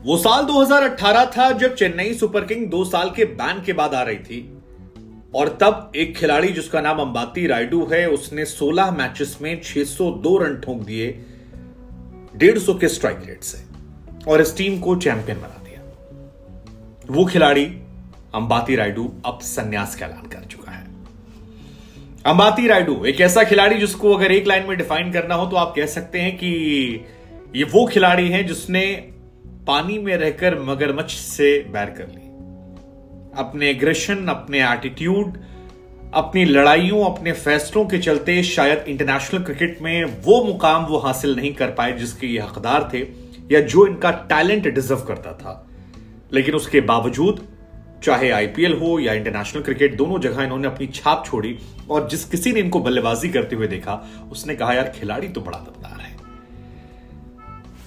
वो साल 2018 था जब चेन्नई सुपर किंग 2 साल के बैन के बाद आ रही थी और तब एक खिलाड़ी जिसका नाम अंबाती रायडू है, उसने 16 मैचेस में 602 रन ठोक दिए 150 के स्ट्राइक रेट से और इस टीम को चैंपियन बना दिया। वो खिलाड़ी अंबाती रायडू अब संन्यास का ऐलान कर चुका है। अंबाती रायडू एक ऐसा खिलाड़ी जिसको अगर एक लाइन में डिफाइन करना हो तो आप कह सकते हैं कि ये वो खिलाड़ी है जिसने पानी में रहकर मगरमच्छ से बैर कर ली। अपने एग्रेशन, अपने एटीट्यूड, अपनी लड़ाइयों, अपने फैसलों के चलते शायद इंटरनेशनल क्रिकेट में वो मुकाम वो हासिल नहीं कर पाए जिसके ये हकदार थे या जो इनका टैलेंट डिजर्व करता था। लेकिन उसके बावजूद चाहे आईपीएल हो या इंटरनेशनल क्रिकेट, दोनों जगह इन्होंने अपनी छाप छोड़ी और जिस किसी ने इनको बल्लेबाजी करते हुए देखा उसने कहा यार खिलाड़ी तो बड़ा दमदार है।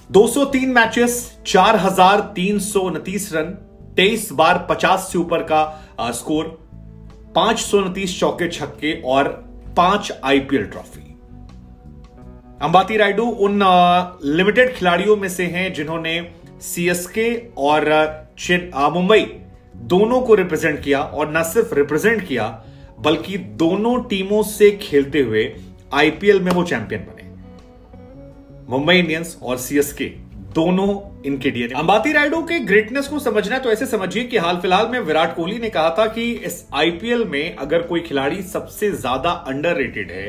203 मैचेस, 4329 रन, 23 बार 50 से ऊपर का स्कोर, 529 चौके छक्के और 5 आईपीएल ट्रॉफी। अंबाती रायडू उन लिमिटेड खिलाड़ियों में से हैं जिन्होंने सीएसके और मुंबई दोनों को रिप्रेजेंट किया और न सिर्फ रिप्रेजेंट किया बल्कि दोनों टीमों से खेलते हुए आईपीएल में वो चैंपियन बने। मुंबई इंडियंस और सीएसके दोनों इनके डीएनए। अंबाती रायडू के ग्रेटनेस को समझना है तो ऐसे समझिए कि हाल फिलहाल में विराट कोहली ने कहा था कि इस आईपीएल में अगर कोई खिलाड़ी सबसे ज्यादा अंडररेटेड है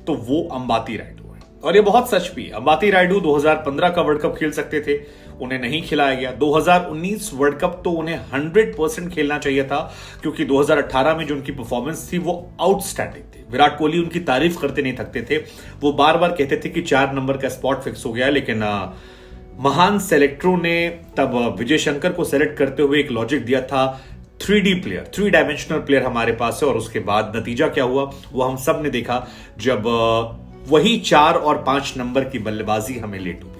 तो वो अंबाती रायडू है। और ये बहुत सच भी है। अंबाती रायडू 2015 का वर्ल्ड कप खेल सकते थे, उन्हें नहीं खिलाया गया। 2019 वर्ल्ड कप तो उन्हें 100% खेलना चाहिए था क्योंकि 2018 में जो उनकी परफॉर्मेंस थी वो आउटस्टैंडिंग थी। विराट कोहली उनकी तारीफ करते नहीं थकते थे, वो बार बार कहते थे कि 4 नंबर का स्पॉट फिक्स हो गया। लेकिन महान सेलेक्टरों ने तब विजय शंकर को सेलेक्ट करते हुए एक लॉजिक दिया था, 3D प्लेयर, 3 डायमेंशनल प्लेयर हमारे पास है। और उसके बाद नतीजा क्या हुआ वो हम सब ने देखा जब वही 4 और 5 नंबर की बल्लेबाजी हमें लेट हुई।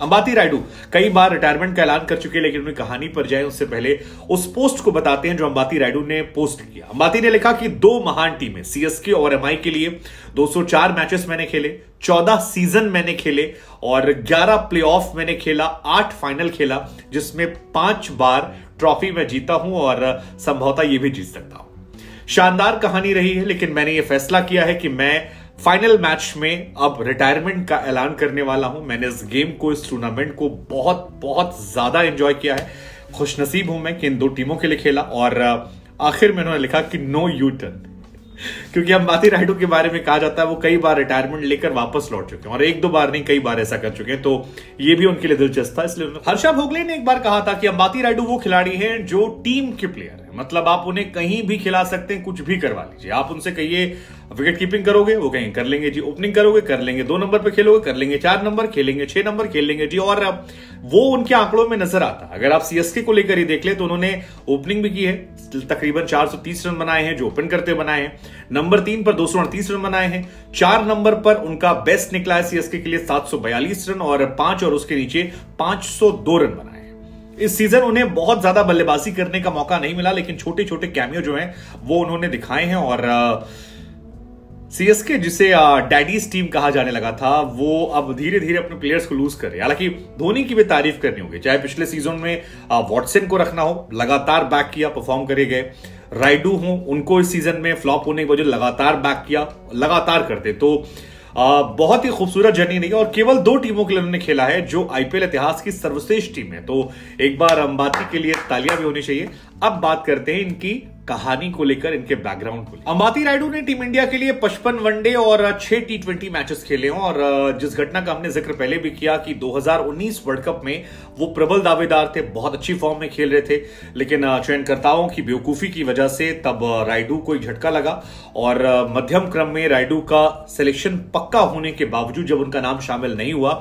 अंबाती रायडू कई बार रिटायरमेंट का ऐलान कर चुके हैं, लेकिन उन्हें कहानी पर जाए उससे पहले उस पोस्ट को बताते हैं जो अंबाती रायडू ने पोस्ट किया। अंबाती ने लिखा कि 2 महान टीमें सीएसके और एमआई के लिए 204 मैचेस मैंने खेले, 14 सीजन मैंने खेले और 11 प्लेऑफ मैंने खेला, 8 फाइनल खेला जिसमें 5 बार ट्रॉफी मैं जीता हूं और संभवतः यह भी जीत सकता हूं। शानदार कहानी रही है, लेकिन मैंने यह फैसला किया है कि मैं फाइनल मैच में अब रिटायरमेंट का ऐलान करने वाला हूं। मैंने इस गेम को, इस टूर्नामेंट को बहुत बहुत ज्यादा एंजॉय किया है। खुशनसीब हूं मैं कि इन 2 टीमों के लिए खेला। और आखिर में उन्होंने लिखा कि नो यू टर्न, क्योंकि अंबाती रायडू के बारे में कहा जाता है वो कई बार रिटायरमेंट लेकर वापस लौट चुके हैं और 1-2 बार नहीं, कई बार ऐसा कर चुके हैं, तो ये भी उनके लिए दिलचस्प था। इसलिए हर्षा भोगले ने एक बार कहा था कि अंबाती रायडू वो खिलाड़ी हैं जो टीम के प्लेयर है, मतलब आप उन्हें कहीं भी खिला सकते हैं, कुछ भी करवा लीजिए। आप उनसे कहिए विकेट कीपिंग करोगे, वो कहीं कर लेंगे जी। ओपनिंग करोगे, कर लेंगे। 2 नंबर पे खेलोगे, कर लेंगे। 4 नंबर खेलेंगे, 6 नंबर खेल लेंगे जी। और वो उनके आंकड़ों में नजर आता है। अगर आप सीएसके को लेकर ही देख ले तो उन्होंने ओपनिंग भी की है, तकरीबन 430 रन बनाए हैं जो ओपन करते बनाए हैं। नंबर 3 पर 238 रन बनाए हैं। 4 नंबर पर उनका बेस्ट निकला है सीएसके के लिए 742 रन और 5 और उसके नीचे 502 रन बनाए हैं। इस सीजन उन्हें बहुत ज्यादा बल्लेबाजी करने का मौका नहीं मिला, लेकिन छोटे छोटे कैमियो जो हैं वो उन्होंने दिखाए हैं। और सीएसके जिसे डैडीज टीम कहा जाने लगा था वो अब धीरे धीरे अपने प्लेयर्स को लूज कर रहे हैं। हालांकि धोनी की भी तारीफ करनी होगी, चाहे पिछले सीजन में वॉटसन को रखना हो, लगातार बैक किया, परफॉर्म करे गए। रायडू हो, उनको इस सीजन में फ्लॉप होने के वजह लगातार बैक किया, लगातार करते। तो बहुत ही खूबसूरत जर्नी नहीं है और केवल 2 टीमों के लिए उन्होंने खेला है जो आईपीएल इतिहास की सर्वश्रेष्ठ टीम है। तो एक बार अंबाती के लिए तालियां भी होनी चाहिए। अब बात करते हैं इनकी कहानी को लेकर, इनके बैकग्राउंड को लेकर। अंबाती रायडू ने टीम इंडिया के लिए 55 वनडे और 6 T20 मैचेस खेले हैं। और जिस घटना का हमने जिक्र पहले भी किया कि 2019 वर्ल्ड कप में वो प्रबल दावेदार थे, बहुत अच्छी फॉर्म में खेल रहे थे, लेकिन चयनकर्ताओं की बेवकूफी की वजह से तब रायडू को एक झटका लगा और मध्यम क्रम में रायडू का सिलेक्शन पक्का होने के बावजूद जब उनका नाम शामिल नहीं हुआ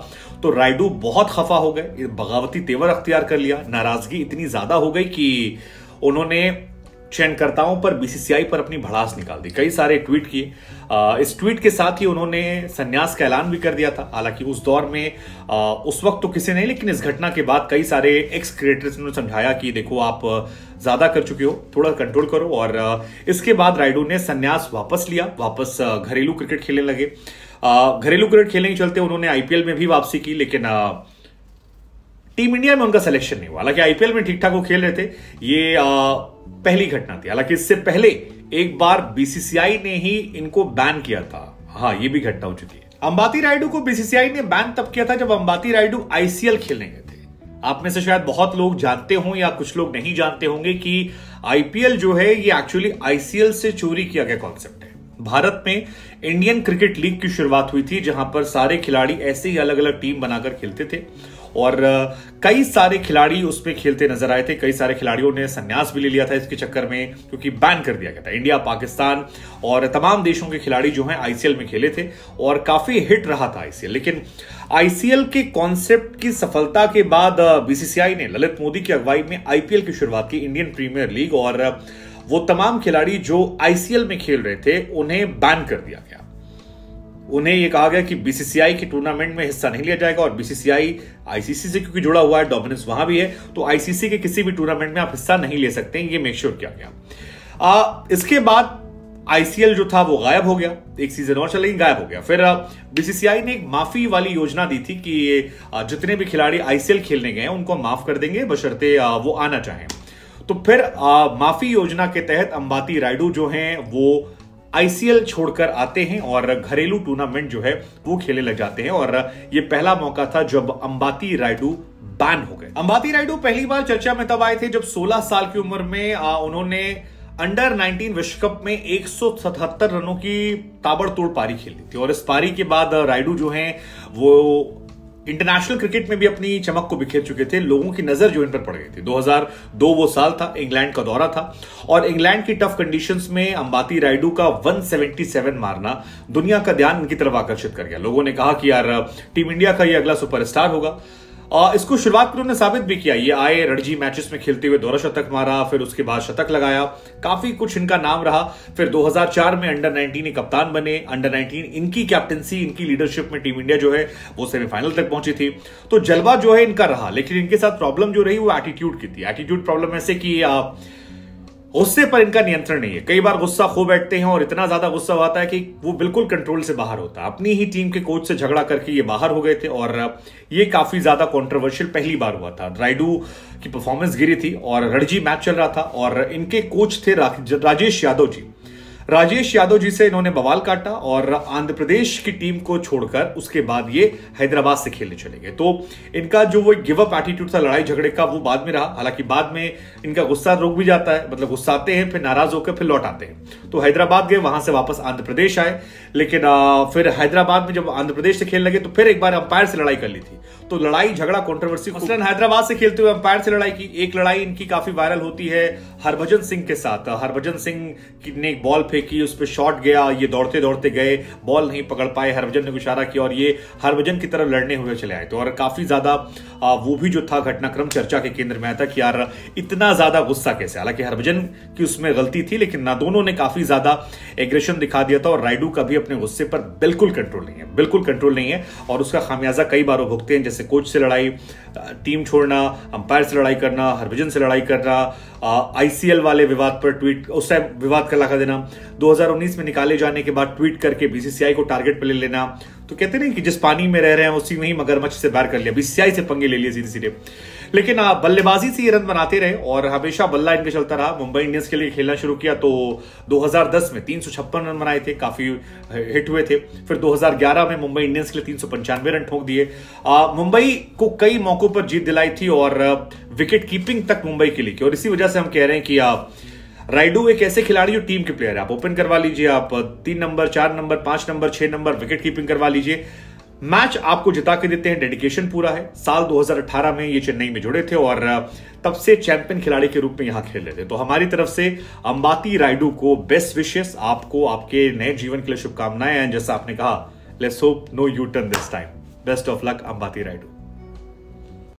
तो रायडू बहुत खफा हो गए, बगावती तेवर अख्तियार कर लिया। नाराजगी इतनी ज्यादा हो गई कि उन्होंने चयनकर्ताओं पर, बीसीसीआई पर अपनी भड़ास निकाल दी, कई सारे ट्वीट किए। इस ट्वीट के साथ ही उन्होंने संन्यास का ऐलान भी कर दिया था। हालांकि उस दौर में उस वक्त तो किसी नहीं, लेकिन इस घटना के बाद कई सारे एक्स क्रिकेटर्स ने समझाया कि देखो आप ज्यादा कर चुके हो, थोड़ा कंट्रोल करो। और इसके बाद रायडू ने संन्यास वापस लिया, वापस घरेलू क्रिकेट खेलने लगे। घरेलू क्रिकेट खेलने के चलते उन्होंने आईपीएल में भी वापसी की, लेकिन टीम इंडिया में उनका सिलेक्शन नहीं हुआ। हालांकि आईपीएल में ठीक ठाक वो खेल रहे थे। ये पहली घटना थी। हालांकि इससे पहले एक बार बीसीसीआई ने ही इनको बैन किया था। हाँ, ये भी घटना हो चुकी है। अंबाती रायडू को बीसीसीआई ने बैन तब किया था जब अंबाती रायडू आईसीएल खेलने गए थे। आप में से शायद बहुत लोग जानते हों या कुछ लोग नहीं जानते होंगे कि आईपीएल जो है ये एक्चुअली आईसीएल से चोरी किया गया कॉन्सेप्ट है। भारत में इंडियन क्रिकेट लीग की शुरुआत हुई थी, जहां पर सारे खिलाड़ी ऐसे ही अलग अलग टीम बनाकर खेलते थे और कई सारे खिलाड़ी उसमें खेलते नजर आए थे। कई सारे खिलाड़ियों ने संन्यास भी ले लिया था इसके चक्कर में, क्योंकि बैन कर दिया गया था। इंडिया, पाकिस्तान और तमाम देशों के खिलाड़ी जो हैं आईसीएल में खेले थे और काफी हिट रहा था आईसीएल। लेकिन आईसीएल के कॉन्सेप्ट की सफलता के बाद बीसीसीआई ने ललित मोदी की अगुवाई में आईपीएल की शुरुआत की, इंडियन प्रीमियर लीग, और वो तमाम खिलाड़ी जो आईसीएल में खेल रहे थे उन्हें बैन कर दिया गया। उन्हें यह कहा गया कि बीसीसीआई के टूर्नामेंट में हिस्सा नहीं लिया जाएगा और बीसीसीआई आईसीसी से क्योंकि जुड़ा हुआ है, डोमिनेंस वहां भी है, तो आईसीसी के किसी भी टूर्नामेंट में आप हिस्सा नहीं ले सकते, ये मेक श्योर किया गया। इसके बाद आईसीएल जो था वो गायब हो गया। एक सीजन और चलेगी, गायब हो गया। फिर बीसीसीआई ने एक माफी वाली योजना दी थी कि जितने भी खिलाड़ी आईसीएल खेलने गए हैं उनको माफ कर देंगे, बशर्ते वो आना चाहें। तो फिर माफी योजना के तहत अंबाती रायडू जो हैं वो आईसीएल छोड़कर आते हैं और घरेलू टूर्नामेंट जो है वो खेलने लग जाते हैं। और ये पहला मौका था जब अंबाती रायडू बैन हो गए। अंबाती रायडू पहली बार चर्चा में तब आए थे जब 16 साल की उम्र में उन्होंने अंडर 19 विश्व कप में 177 रनों की ताबड़तोड़ पारी खेली थी। और इस पारी के बाद रायडू जो हैं वो इंटरनेशनल क्रिकेट में भी अपनी चमक को बिखेर चुके थे। लोगों की नजर जो इन पर पड़ गई थी। 2002 वो साल था, इंग्लैंड का दौरा था और इंग्लैंड की टफ कंडीशंस में अंबाती रायडू का 177 मारना दुनिया का ध्यान इनकी तरफ आकर्षित कर गया। लोगों ने कहा कि यार टीम इंडिया का ये अगला सुपरस्टार होगा। इसको शुरुआत में उन्होंने साबित भी किया। ये आए, रणजी मैचेस में खेलते हुए दोहरा शतक मारा, फिर उसके बाद शतक लगाया, काफी कुछ इनका नाम रहा। फिर 2004 में अंडर 19 कप्तान बने। अंडर 19 इनकी कैप्टनसी, इनकी लीडरशिप में टीम इंडिया जो है वो सेमीफाइनल तक पहुंची थी। तो जलवा जो है इनका रहा। लेकिन इनके साथ प्रॉब्लम जो रही वो एटीट्यूड की थी। एटीट्यूड प्रॉब्लम ऐसे कि गुस्से पर इनका नियंत्रण नहीं है। कई बार गुस्सा खो बैठते हैं और इतना ज्यादा गुस्सा आता है कि वो बिल्कुल कंट्रोल से बाहर होता है। अपनी ही टीम के कोच से झगड़ा करके ये बाहर हो गए थे और ये काफी ज्यादा कंट्रोवर्शियल पहली बार हुआ था। रायडू की परफॉर्मेंस गिरी थी और रणजी मैच चल रहा था और इनके कोच थे राजेश यादव जी। राजेश यादव जी से इन्होंने बवाल काटा और आंध्र प्रदेश की टीम को छोड़कर उसके बाद ये हैदराबाद से खेलने चले गए। तो इनका जो वो गिव अप एटीट्यूड था लड़ाई झगड़े का वो बाद में रहा। हालांकि बाद में इनका गुस्सा रुक भी जाता है, मतलब गुस्साते हैं, फिर नाराज होकर फिर लौट आते हैं। तो हैदराबाद गए, वहां से वापस आंध्र प्रदेश आए। लेकिन फिर हैदराबाद में जब आंध्र प्रदेश से खेलने लगे तो फिर एक बार अंपायर से लड़ाई कर ली थी। तो लड़ाई झगड़ा कंट्रोवर्सी, मसलन हैदराबाद से खेलते हुए अंपायर से लड़ाई की। एक लड़ाई इनकी काफी वायरल होती है हरभजन सिंह के साथ। हरभजन सिंह ने एक बॉल फेंकी, उस पर शॉट गया, ये दौड़ते दौड़ते गए, बॉल नहीं पकड़ पाए, हरभजन ने इशारा किया और ये हरभजन की तरफ लड़ने हुए चले आए। तो और काफी ज्यादा वो भी जो था घटनाक्रम चर्चा के केंद्र में आया था कि यार इतना ज्यादा गुस्सा कैसे। हालांकि हरभजन की उसमें गलती थी लेकिन ना दोनों ने काफी ज्यादा एग्रेशन दिखा दिया था और रायडू का भी अपने गुस्से पर बिल्कुल कंट्रोल नहीं है, बिल्कुल कंट्रोल नहीं है। और उसका खामियाजा कई बार वो भुगते हैं, जैसे कोच से लड़ाई, टीम छोड़ना, अंपायर से लड़ाई करना, हरभजन से लड़ाई करना, आईसीएल वाले विवाद पर ट्वीट, उस टाइम विवाद का लगा देना, 2019 में निकाले जाने के बाद ट्वीट करके बीसीसीआई को टारगेट पर ले लेना। तो कहते नहीं कि जिस पानी में रह रहे हैं उसी में ही मगरमच्छ से बैर कर लिया, बीसीसीआई से पंगे ले लिए सीधे सीधे। लेकिन बल्लेबाजी से ये रन बनाते रहे और हमेशा बल्ला इनका चलता रहा। मुंबई इंडियंस के लिए खेलना शुरू किया तो 2010 में 356 रन बनाए थे, काफी हिट हुए थे। फिर 2011 में मुंबई इंडियंस के लिए 395 रन ठोक दिए। मुंबई को कई मौकों पर जीत दिलाई थी और विकेट कीपिंग तक मुंबई के लिए की। और इसी वजह से हम कह रहे हैं कि रायडू एक ऐसे खिलाड़ी जो टीम के प्लेयर है। आप ओपन करवा लीजिए, आप 3 number, 4 number, 5 number, 6 number wicket keeping करवा लीजिए, मैच आपको जिता के देते हैं। डेडिकेशन पूरा है। साल 2018 में ये चेन्नई में जुड़े थे और तब से चैंपियन खिलाड़ी के रूप में यहां खेल रहे थे। तो हमारी तरफ से अंबाती रायडू को बेस्ट विशेस, आपको आपके नए जीवन के लिए शुभकामनाएं हैं। जैसा आपने कहा, let's hope no U turn this time. Best of luck Ambati Rayudu.